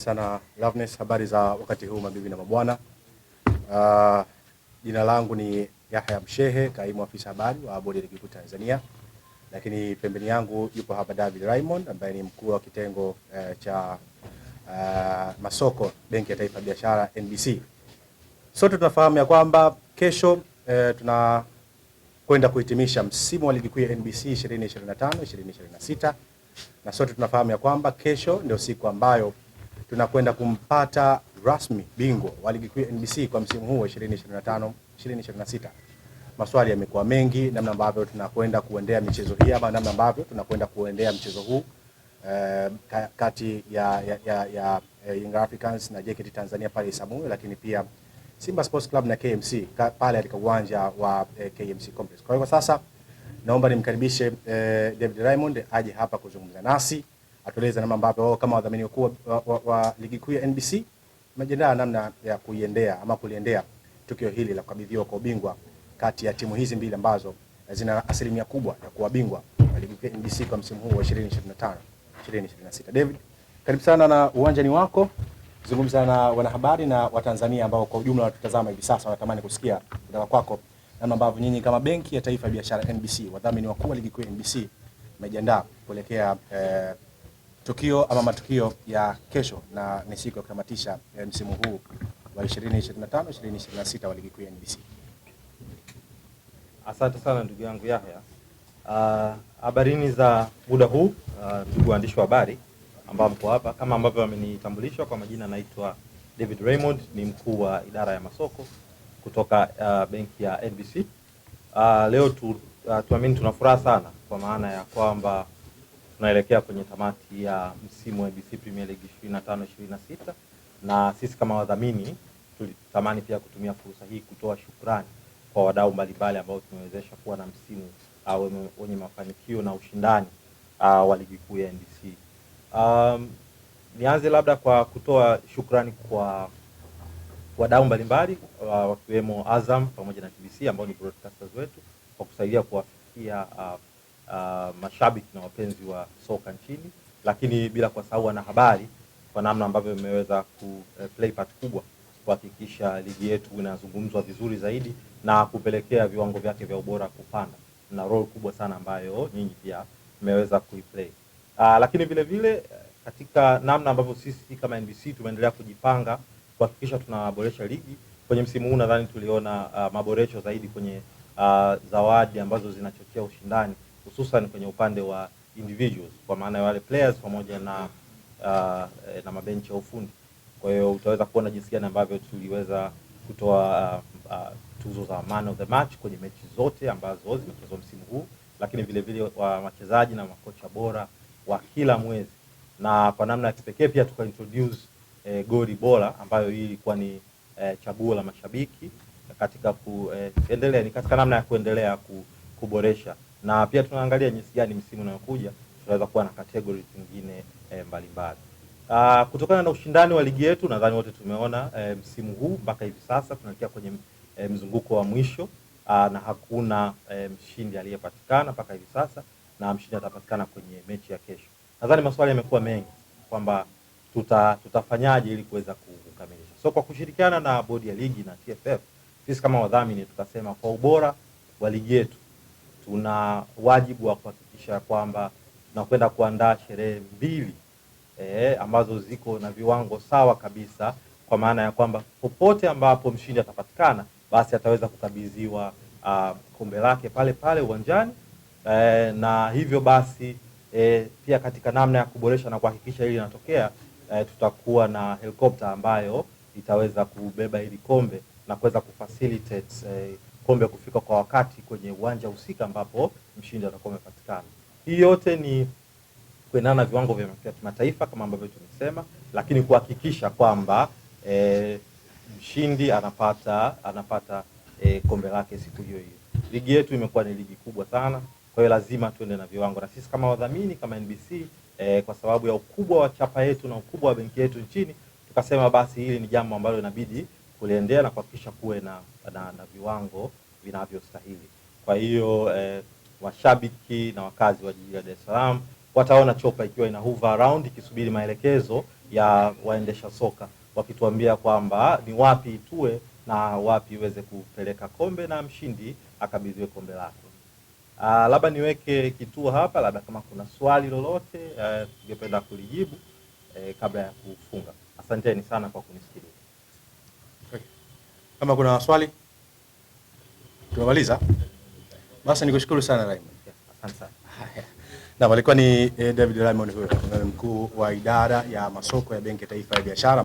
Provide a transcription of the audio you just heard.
Sana Loveness, habari za wakati huu mabibi na mabwana. Jina langu ni Yahya Mshehe, kaimu afisa habari wa Bodi ya Ligi Kuu Tanzania. Lakini pembeni yangu yupo hapa David Raymond ambaye ni mkuu wa kitengo cha masoko Benki ya Taifa ya Biashara NBC. Sote tunafahamu ya kwamba kesho tunakwenda kuhitimisha msimu wa Ligi Kuu ya NBC 2025-2026, na sote tunafahamu ya kwamba kesho ndio siku ambayo tunakwenda kumpata rasmi bingwa wa Ligi Kuu ya NBC kwa msimu huu wa 2025-2026. Maswali yamekuwa mengi namna ambavyo tunakwenda kuendea michezo hii ama namna ambavyo tunakwenda kuendea mchezo huu kati ya Young Africans na JKT Tanzania pale Isamuhyo, lakini pia Simba Sports Club na KMC pale katika uwanja wa KMC Complex. Kwa hiyo sasa naomba nimkaribishe David Raymond aje hapa kuzungumza nasi, atueleze namna ambavyo kama wadhamini wakuu wa Ligi Kuu ya NBC majiandaa namna ya kuliendea tukio hili la kukabidhiwa kwa ubingwa kati ya timu hizi mbili ambazo zina asilimia kubwa ya kuwa bingwa wa Ligi Kuu ya NBC kwa msimu huu wa 2025-2026. David, karibu sana na uwanjani wako. Zungumza na wanahabari na Watanzania ambao kwa ujumla watutazama hivi sasa, wanatamani kusikia kutoka kwako namna ambavyo nyinyi kama Benki ya Taifa ya Biashara NBC, wadhamini wakuu wa Ligi Kuu ya NBC, mmejiandaa kuelekea tukio ama matukio ya kesho na ni siku ya kutamatisha msimu huu wa 2025-2026 wa Ligi Kuu ya NBC. Asante sana ndugu yangu Yahya. Habarini za muda huu ndugu waandishi wa habari ambao mko hapa. Kama ambavyo wamenitambulishwa kwa majina, naitwa David Raymond, ni mkuu wa idara ya masoko kutoka benki ya NBC. Leo tuamini tuna furaha sana kwa maana ya kwamba tunaelekea kwenye tamati ya msimu wa NBC Premier League 25-26, na sisi kama wadhamini tulitamani pia kutumia fursa hii kutoa shukrani kwa wadau mbalimbali ambao tumewezesha kuwa na msimu wenye mafanikio na ushindani wa Ligi Kuu ya NBC. Nianze labda kwa kutoa shukrani kwa wadau mbalimbali wakiwemo Azam pamoja na TBC ambao ni broadcasters wetu kwa kusaidia kuwafikia mashabiki na wapenzi wa soka nchini, lakini bila kusahau wanahabari kwa namna ambavyo imeweza play part kubwa kuhakikisha ligi yetu inazungumzwa vizuri zaidi na kupelekea viwango vyake vya ubora kupanda, na role kubwa sana ambayo nyinyi pia mmeweza kuiplay. Lakini vile vile katika namna ambavyo sisi kama NBC tumeendelea kujipanga kuhakikisha tunaboresha ligi kwenye msimu huu, nadhani tuliona maboresho zaidi kwenye zawadi ambazo zinachochea ushindani, hususan kwenye upande wa individuals kwa maana ya wale players pamoja na mabenchi ya ufundi. Kwa hiyo utaweza kuona jinsi gani ambavyo tuliweza kutoa tuzo za man of the match kwenye mechi zote ambazo zimechezwa msimu huu, lakini vile vile wa wachezaji na makocha bora wa kila mwezi, na kwa namna ya kipekee pia tukaintroduce goli bora ambayo hii ilikuwa ni chaguo la mashabiki katika kuendelea ni katika namna ya kuendelea kuboresha, na pia tunaangalia jinsi gani msimu unayokuja tunaweza kuwa na categories nyingine mbalimbali. Kutokana na ushindani wa ligi yetu, nadhani wote tumeona msimu huu mpaka hivi sasa tunaelekea kwenye mzunguko wa mwisho, na hakuna mshindi aliyepatikana mpaka hivi sasa, na mshindi atapatikana kwenye mechi ya kesho. Nadhani maswali yamekuwa mengi kwamba tutafanyaje ili kuweza kukamilisha. So kwa kushirikiana na bodi ya ligi na TFF, sisi kama wadhamini tukasema kwa ubora wa ligi yetu tuna wajibu wa kuhakikisha kwamba tunakwenda kuandaa sherehe mbili ambazo ziko na viwango sawa kabisa, kwa maana ya kwamba popote ambapo mshindi atapatikana basi ataweza kukabidhiwa kombe lake pale pale uwanjani, na hivyo basi pia katika namna ya kuboresha na kuhakikisha hili linatokea, tutakuwa na helikopta ambayo itaweza kubeba hili kombe na kuweza kufacilitate kombe kufika kwa wakati kwenye uwanja husika ambapo mshindi atakuwa amepatikana. Hii yote ni kuendana na viwango vya kimataifa kama ambavyo tumesema, lakini kuhakikisha kwamba mshindi anapata kombe lake siku hiyo hiyo. Ligi yetu imekuwa ni ligi kubwa sana, kwa hiyo lazima tuende na viwango, na sisi kama wadhamini kama NBC kwa sababu ya ukubwa wa chapa yetu na ukubwa wa benki yetu nchini, tukasema basi hili ni jambo ambalo inabidi kuliendea na kuhakikisha kuwe na viwango vinavyostahili. Kwa hiyo washabiki na wakazi wa jiji la Dar es Salaam wataona chopa ikiwa ina hover around ikisubiri maelekezo ya waendesha soka, wakituambia kwamba ni wapi itue na wapi iweze kupeleka kombe na mshindi akabidhiwe kombe lake. Labda niweke kituo hapa, labda kama kuna swali lolote tungependa kulijibu kabla ya kufunga. Asanteni sana kwa kunisikiliza. Okay. Kama kuna swali tumemaliza. Basi nikushukuru sana Raymond. Asante sana. Na alikuwa ni David Raymond, huyo mkuu wa idara ya masoko ya Benki ya Taifa ya Biashara.